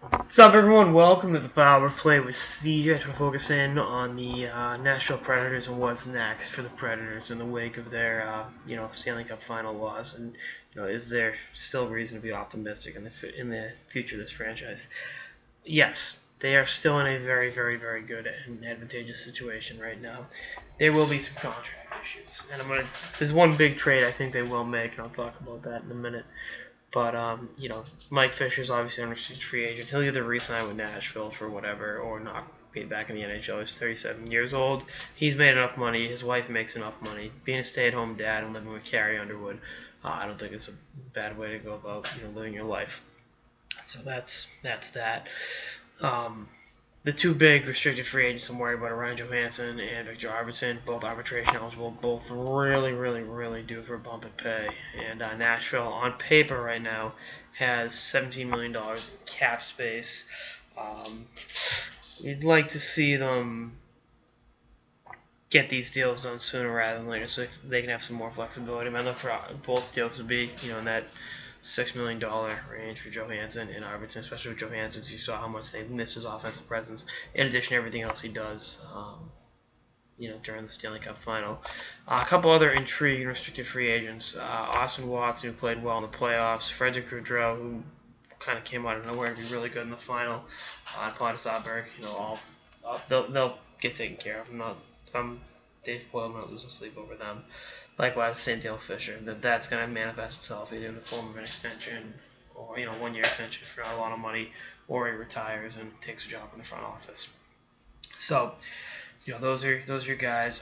What's up, everyone? Welcome to the Power Play with CJ to focus in on the Nashville Predators and what's next for the Predators in the wake of their, Stanley Cup final loss, and is there still reason to be optimistic in the future of this franchise? Yes, they are still in a very, very, very good and advantageous situation right now. There will be some contract issues, and there's one big trade I think they will make, and I'll talk about that in a minute. But Mike Fisher's obviously an unrestricted free agent. He'll either re-sign with Nashville for whatever, or not be back in the NHL. He's 37 years old. He's made enough money. His wife makes enough money. Being a stay-at-home dad and living with Carrie Underwood, I don't think it's a bad way to go about living your life. So that's that. The two big restricted free agents I'm worried about are Ryan Johansson and Victor Arvidsson, both arbitration eligible, both really, really, really due for a bump in pay. And Nashville, on paper right now, has $17 million in cap space. You'd like to see them get these deals done sooner rather than later so they can have some more flexibility. I look for both deals to be in that $6 million range for Johansson and Arvidsson, especially with Johansson, because you saw how much they missed his offensive presence, in addition to everything else he does, during the Stanley Cup final. A couple other intriguing restricted free agents. Austin Watson, who played well in the playoffs. Frederick Gaudreau, who kind of came out of nowhere to be really good in the final. And Pontus Aberg, they'll get taken care of. I'm Dave Boyle, I'm not losing sleep over them. Likewise, St. Dale Fisher, that's going to manifest itself either in the form of an extension or 1-year extension for not a lot of money, or he retires and takes a job in the front office. So, those are your guys.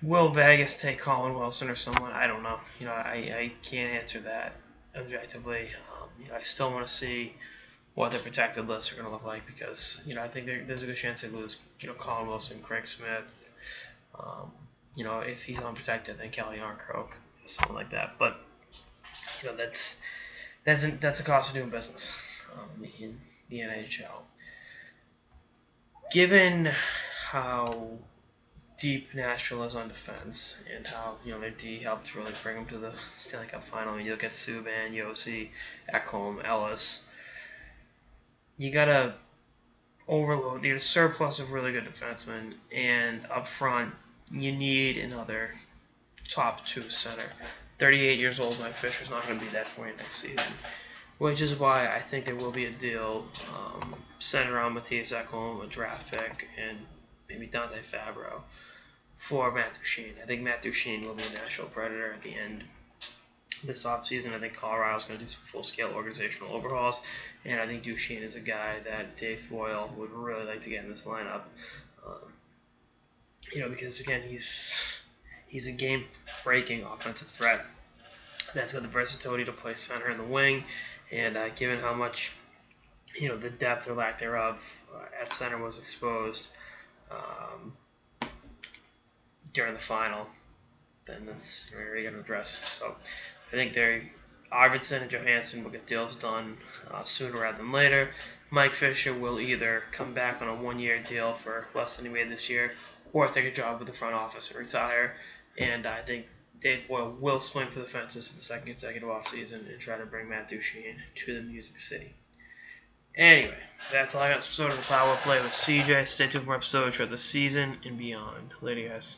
Will Vegas take Colin Wilson or someone? I don't know. I can't answer that objectively. I still want to see what their protected lists are going to look like, because I think there's a good chance they lose Colin Wilson, Craig Smith. If he's unprotected, then Kelly Yarncroke, something like that. But that's a cost of doing business in the NHL. Given how deep Nashville is on defense and how their D helped really bring them to the Stanley Cup final. You look at Subban, Yossi, Ekholm, Ellis. You gotta overload. You have a surplus of really good defensemen, and up front you need another top two center. 38 years old, Mike Fisher's not going to be that for you next season, which is why I think there will be a deal centered around Matthias Ekholm, a draft pick, and maybe Dante Fabro for Matt Duchene. I think Matt Duchene will be a Nashville Predator at the end this offseason. I think Colorado's going to do some full-scale organizational overhauls, and I think Duchene is a guy that Dave Boyle would really like to get in this lineup. Because again, he's a game-breaking offensive threat that's got the versatility to play center in the wing, and given how much the depth or lack thereof at center was exposed during the final, then that's where you're going to address. So I think Arvidsson and Johansson will get deals done sooner rather than later. Mike Fisher will either come back on a 1-year deal for less than he made this year, or take a job with the front office and retire. And I think Dave Boyle will swing for the fences for the second consecutive offseason and try to bring Matt Duchene to the Music City. Anyway, that's all I got. This episode of the Power Play with CJ. Stay tuned for episodes throughout the season and beyond. Later, guys.